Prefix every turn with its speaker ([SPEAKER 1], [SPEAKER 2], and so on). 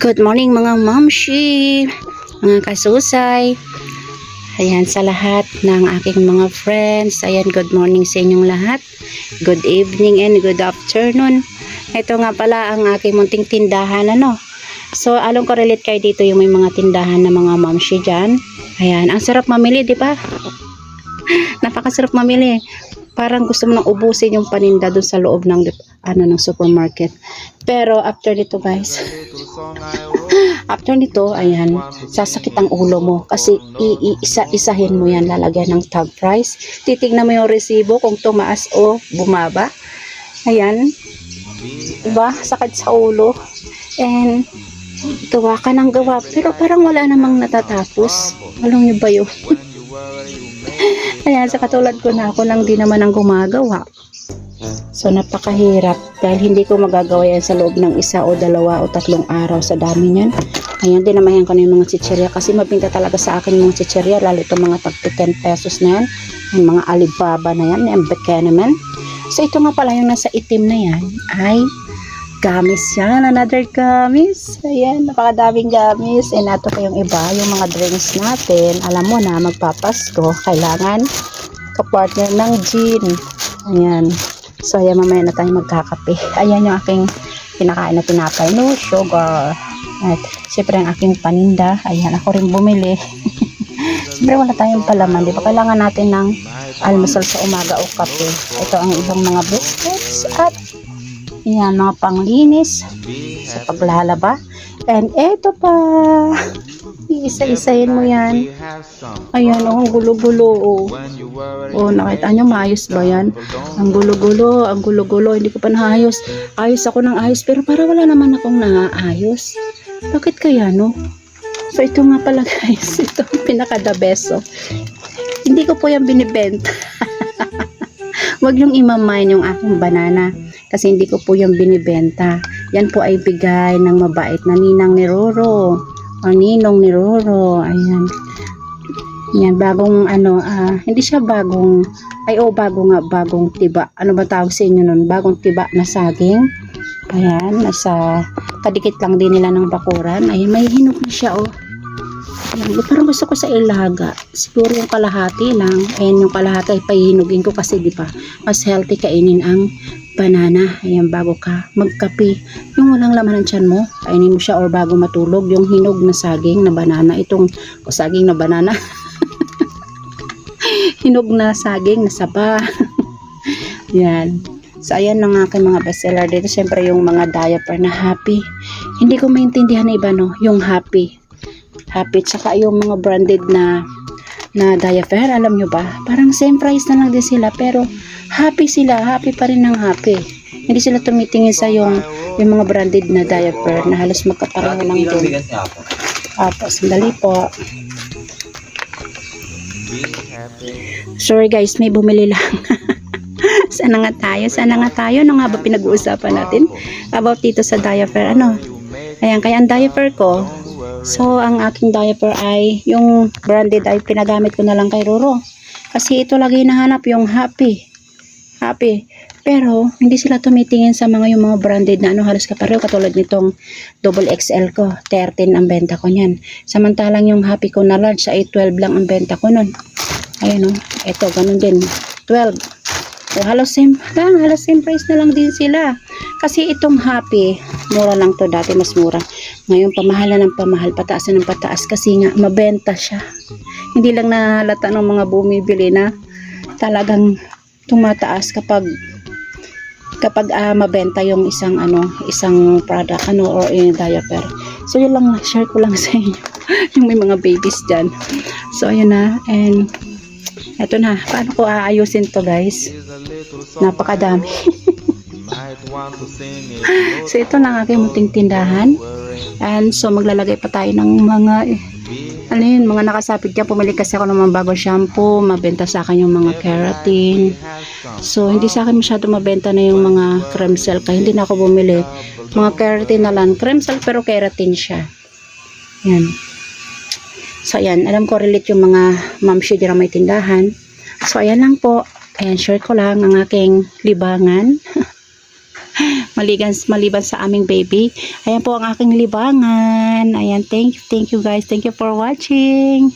[SPEAKER 1] Good morning mga mamshi, mga kasusay. Ayan sa lahat ng aking mga friends. Ayan, good morning sa inyong lahat. Good evening and good afternoon. Ito nga pala ang aking munting tindahan, ano. So, along ko-relate kayo dito yung may mga tindahan na mga mamshi dyan. Ayan, ang sarap mamili, di ba? Napakasarap mamili. Parang gusto mo nang ubusin yung paninda doon sa loob ng ng supermarket. Pero after nito, guys, after nito, ayan, sasakit ang ulo mo kasi iisa-isahin mo yan, lalagyan ng tab price. Titignan mo yung resibo kung tumaas o bumaba. Ayan, diba? Sakit sa ulo. And gawa ka ng gawa, pero parang wala namang natatapos. Alam niyo ba yun? Ayan, sa katulad ko na ako lang din naman ang gumagawa. So, napakahirap dahil hindi ko magagawa yan sa loob ng 1 o 2 o 3 araw sa dami niyan. Ayan, dinamayan ko na yung mga chichirya kasi mabinta talaga sa akin yung mga chichirya, lalo itong mga tag 10 pesos na yan, yung mga Alibaba na yan, yung Bekana naman. So, ito nga pala yung nasa itim na yan ay gamis yan, another gamis. Ayan, napakadaming gamis. And nato pa yung iba, yung mga drinks natin. Alam mo na, magpapasko, kailangan kapartner ng gin. Ayan. So, ayan, mamaya na tayo magkakape. Ayan yung aking kinakain na tinapay. No sugar. At, siyempre ang aking paninda. Ayan, ako rin bumili. Siyempre wala tayong palaman. Di ba? Kailangan natin ng almusal sa umaga o kape. Ito ang ibang mga biscuits at yan, mga panglinis sa paglalaba. And eto pa, iisa-isahin mo yan. Ayan, ang gulo-gulo. Nakita nyo, maayos ba yan? Ang gulo-gulo, Hindi ko pa naayos. Ayos ako ng ayos, pero para wala naman akong naayos. Bakit kaya, no? So, ito nga pala, guys. Ito ang pinaka-the best. Hindi ko po yan binibenta. Huwag yung imamain yung aking banana. Kasi hindi ko po yung binibenta. Yan po ay bigay ng mabait na ninang ni Roro. O ninong ni Roro. Ayan. Yan, bagong hindi siya bagong, bagong tiba. Ano ba tawag sa inyo nun? Bagong tiba na saging. Ayan, nasa kadikit lang din nila ng bakuran. Ayan, may hinog na siya, oh. Ayan, parang gusto ko sa ilaga. Siguro yung kalahati lang. Ayan, yung kalahati ay pahihinugin ko kasi di ba, mas healthy kainin ang banana. Ayan, bago ka magkape, yung walang laman ng tiyan mo, kainin mo siya or bago matulog, yung hinog na saging na banana. Itong saging na banana. Hinog na saging na saba. Yan. So, ayan ang aking mga bestseller dito. Siyempre, yung mga diaper na Happy. Hindi ko maintindihan na iba, no? Yung Happy. Tsaka yung mga branded na diaper, alam nyo ba? Parang same price na lang din sila, pero Happy sila. Happy pa rin ng Happy. Hindi sila tumitingin sa yung mga branded na diaper na halos magkapareho lang din. Sandali po. Sorry guys, may bumili lang. Sana nga tayo? Ano nga ba pinag-uusapan natin about dito sa diaper? Ayan, kaya ang diaper ko, so ang aking diaper ay, yung branded ay pinagamit ko na lang kay Roro. Kasi ito lagi nahanap, yung Happy. Pero, hindi sila tumitingin sa yung mga branded na halos kapareho, katulad nitong double XL ko. 13 ang benta ko niyan. Samantalang yung Happy ko na large ay 12 lang ang benta ko nun. Ayun, ito, ganun din. 12. So, halos same price na lang din sila. Kasi itong Happy, mura lang to, dati mas mura. Ngayon, pamahalan ng pamahal, pataasan ng pataas kasi nga, mabenta siya. Hindi lang nahalata ng mga bumibili na talagang tumataas kapag mabenta yung isang product or diaper. So, yun lang, share ko lang sa inyo. Yung may mga babies dyan. So, ayun na. And, eto na. Paano ko aayusin to, guys? Napakadami. So, ito na ang aking munting tindahan. And, so, maglalagay pa tayo ng mga mga nakasapit dyan. Pumili kasi ako ng mga bago shampoo. Mabenta sa akin yung mga keratin. So, hindi sa akin masyado mabenta na yung mga cream cell. Kaya hindi na ako bumili. Mga keratin na lang. Cream cell pero keratin siya. Yan. So, ayan. Alam ko relate yung mga mamshi dyan may tindahan. So, ayan lang po. Ayan, share ko lang ang aking libangan. maliban sa aming baby. Ayan po ang aking libangan. Ayan, thank you guys. Thank you for watching.